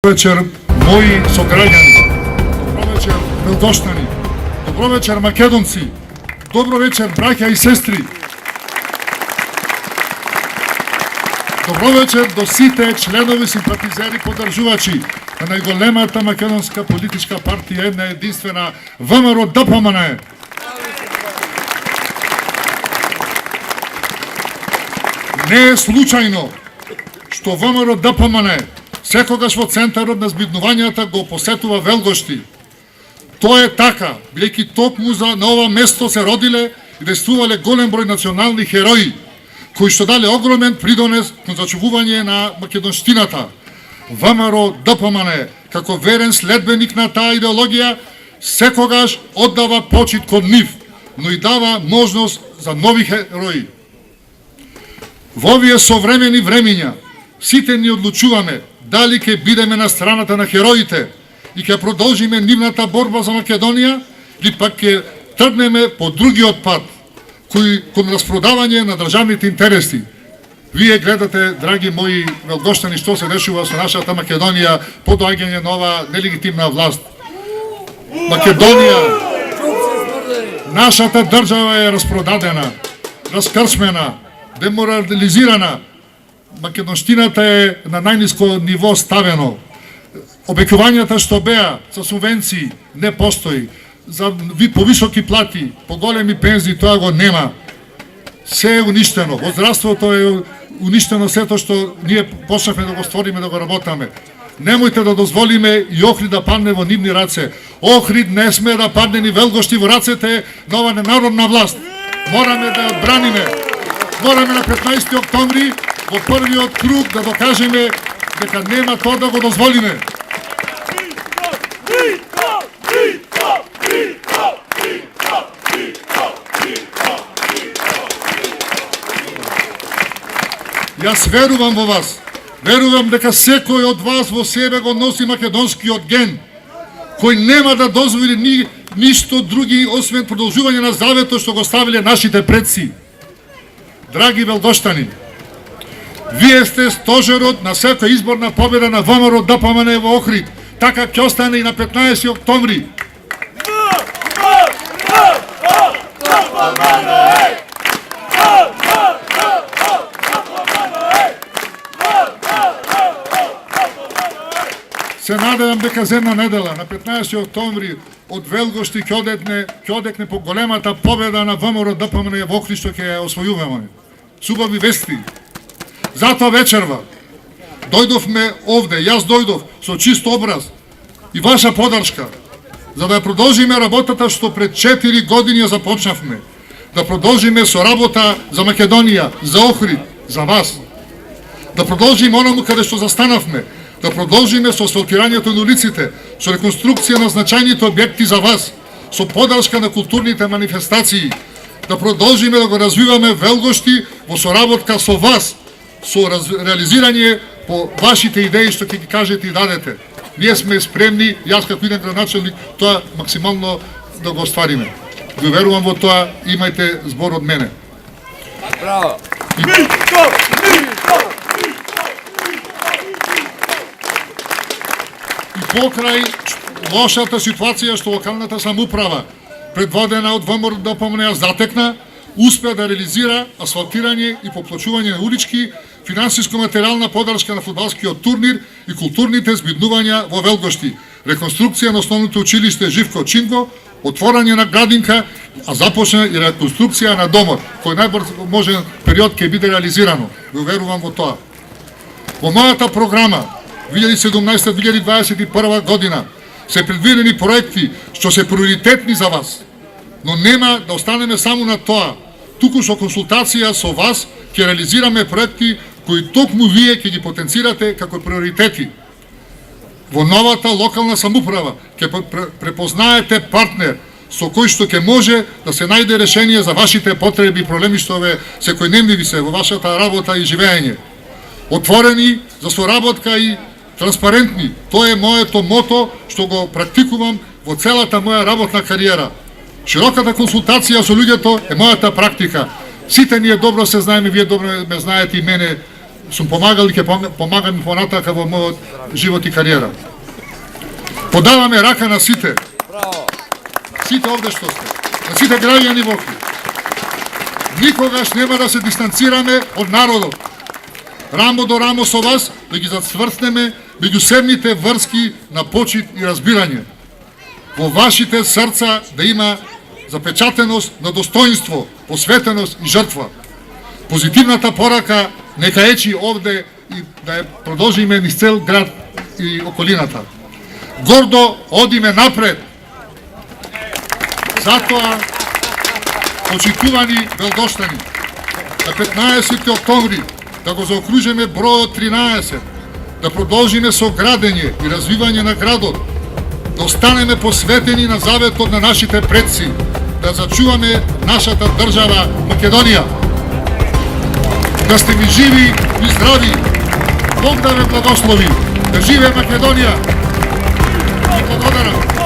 вечер, мои сограѓани. Добро вечер, Белгоштани. Добро вечер, македонци. Добро вечер, браќа и сестри. Добро вечер до сите членови, симпатизери, поддржувачи на најголемата македонска политичка партија, една единствена ВМРО ДПМН. Не е случајно што ВМРО ДПМН секогаш во центарот на збиднувањата го посетува Велгошти. Тоа е така, бидејќи токму на ова место се родиле и действувале голем број национални херои, кои што дале огромен придонес кон зачувување на македонштината. ВМРО ДПМН, како верен следбеник на таа идеологија, секогаш оддава почит кон нив, но и дава можност за нови херои. Во овие современи времиња, сите ни одлучуваме дали ќе бидеме на страната на хероите и ќе продолжиме нивната борба за Македонија, или пак ќе тргнеме по другиот пат, кој кон распродавање на државните интереси. Вие гледате, драги мои велгоштани, што се дешува со нашата Македонија по доаѓање на ова нелегитимна власт. Македонија, нашата држава е распродадена, раскршмена, деморализирана. Македонштината е на најниско ниво ставено. Обекувањата што беа со субвенции не постои. За повисоки плати, поголеми пензии, тоа го нема. Се е уништено. Во здравството е уништено сето што ние почнавме да го створиме, да го работаме. Немојте да дозволиме и Охрид да падне во нивни раце. Охрид не сме да падне ни Велгошти во рацете на ова ненародна власт. Мораме да ја одбраниме. Мораме на 15 октомври во првиот круг да докажеме дека нема тоа да го дозволиме. Јас верувам во вас. Верувам дека секој од вас во себе го носи македонскиот ген, кој нема да дозволи ништо други освен продолжување на заветот што го ставиле нашите предци. Драги велгоштани, вие сте стожерот на секоја изборна победа на ВМРО ДПМН во Охрид. Така ќе остане и на 15 октомври. Се надевам дека за една недела, на 15 октомври, од Велгошти ќе одекне по големата победа на ВМРО ДПМН во Охрид, што ќе ја освојуваме. Субави вести. Затоа вечерва дојдовме овде, јас дојдов со чист образ и ваша поддршка, за да продолжиме работата што пред 4 години ја започнавме. Да продолжиме со работа за Македонија, за Охрид, за вас. Да продолжиме онаму каде што застанавме. Да продолжиме со асфалтирањето на улиците, со реконструкција на значајните објекти за вас, со поддршка на културните манифестации. Да продолжиме да го развиваме Велгошти во соработка со вас, со реализирање по вашите идеи што ќе ги кажете и дадете. Ние сме спремни, јас како иден градоначелник, тоа максимално да го оствариме. Ви верувам во тоа, имајте збор од мене. Браво! И покрај лошата ситуација што локалната самоуправа, предводена од ВМРО ДПМН, затекна, успеа да реализира асфалтирање и поплачување на улички, финансиско-материјална поддршка на фудбалскиот турнир и културните збиднувања во Велгошти, реконструкција на основното училиште Живко Чинго, отворање на градинка, а започна и реконструкција на домот, кој најбрз можен период ќе биде реализирано. Го верувам во тоа. Во мојата програма 2017-2021 година се предвидени проекти што се приоритетни за вас, но нема да останеме само на тоа. Туку со консултација со вас ќе реализираме проекти кои токму вие ќе ги потенцирате како приоритети. Во новата локална самоуправа ќе препознаете партнер со кој што ќе може да се најде решение за вашите потреби и проблеми што секојдневни ви се во вашата работа и живење. Отворени за соработка и транспарентни. Тоа е моето мото што го практикувам во целата моја работна кариера. Широката консултација со луѓето е мојата практика. Сите ние добро се знаеме, вие добро ме знаете и мене. сум помагал и ќе помагам и понатака во мојот живот и кариера. Подаваме рака на сите. Браво! Сите овде што сте. На сите граѓани во Охрид. Никогаш нема да се дистанцираме од народот. Рамо до рамо со вас да ги зацвртнеме меѓусебните врски на почит и разбирање. Во вашите срца да има запечатеност на достоинство, посветеност и жртва. Позитивната порака нека ечи овде и да ја продолжиме низ цел град и околината. Гордо одиме напред. Затоа, почитувани велдоштани, на 15 октомври да го заокружиме бројот 13, да продолжиме со градење и развивање на градот, да останеме посветени на заветот на нашите предци, да зачуваме нашата држава Македонија. Да сте ми живи и здрави. Бог да ве благослови. Да живее Македонија. И благодарам.